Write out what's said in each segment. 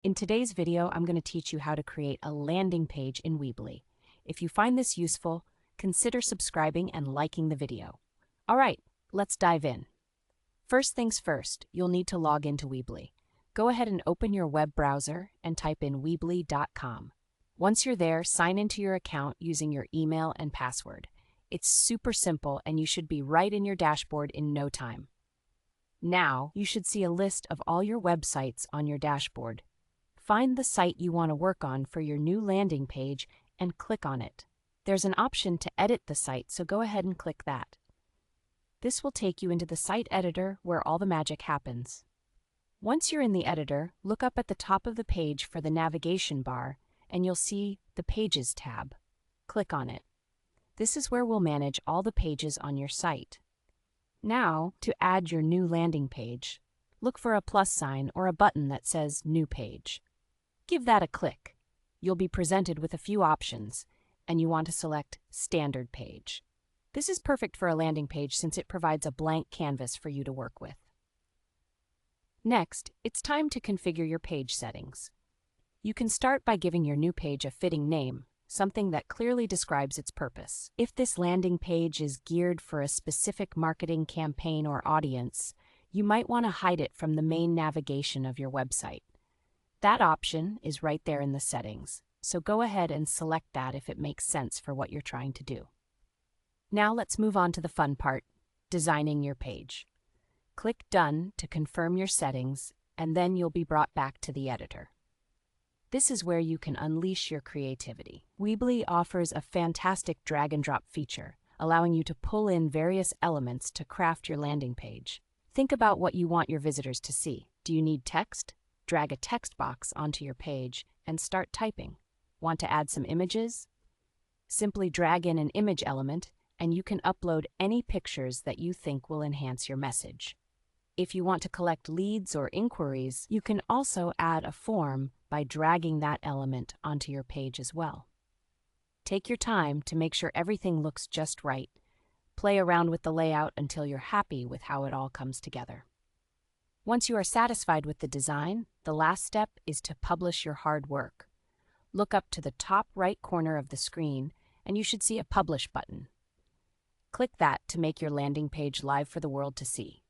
In today's video, I'm going to teach you how to create a landing page in Weebly. If you find this useful, consider subscribing and liking the video. All right, let's dive in. First things first, you'll need to log into Weebly. Go ahead and open your web browser and type in weebly.com. Once you're there, sign into your account using your email and password. It's super simple and you should be right in your dashboard in no time. Now, you should see a list of all your websites on your dashboard. Find the site you want to work on for your new landing page and click on it. There's an option to edit the site, so go ahead and click that. This will take you into the site editor where all the magic happens. Once you're in the editor, look up at the top of the page for the navigation bar and you'll see the Pages tab. Click on it. This is where we'll manage all the pages on your site. Now, to add your new landing page, look for a plus sign or a button that says New Page. Give that a click. You'll be presented with a few options, and you want to select Standard Page. This is perfect for a landing page since it provides a blank canvas for you to work with. Next, it's time to configure your page settings. You can start by giving your new page a fitting name, something that clearly describes its purpose. If this landing page is geared for a specific marketing campaign or audience, you might want to hide it from the main navigation of your website. That option is right there in the settings, so go ahead and select that if it makes sense for what you're trying to do. Now let's move on to the fun part, designing your page. Click Done to confirm your settings, and then you'll be brought back to the editor. This is where you can unleash your creativity. Weebly offers a fantastic drag and drop feature, allowing you to pull in various elements to craft your landing page. Think about what you want your visitors to see. Do you need text? Drag a text box onto your page and start typing. Want to add some images? Simply drag in an image element and you can upload any pictures that you think will enhance your message. If you want to collect leads or inquiries, you can also add a form by dragging that element onto your page as well. Take your time to make sure everything looks just right. Play around with the layout until you're happy with how it all comes together. Once you are satisfied with the design, the last step is to publish your hard work. Look up to the top right corner of the screen and you should see a Publish button. Click that to make your landing page live for the world to see.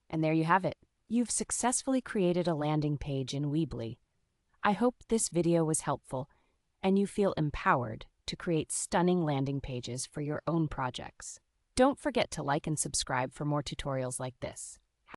And there you have it. You've successfully created a landing page in Weebly. I hope this video was helpful and you feel empowered to create stunning landing pages for your own projects. Don't forget to like and subscribe for more tutorials like this.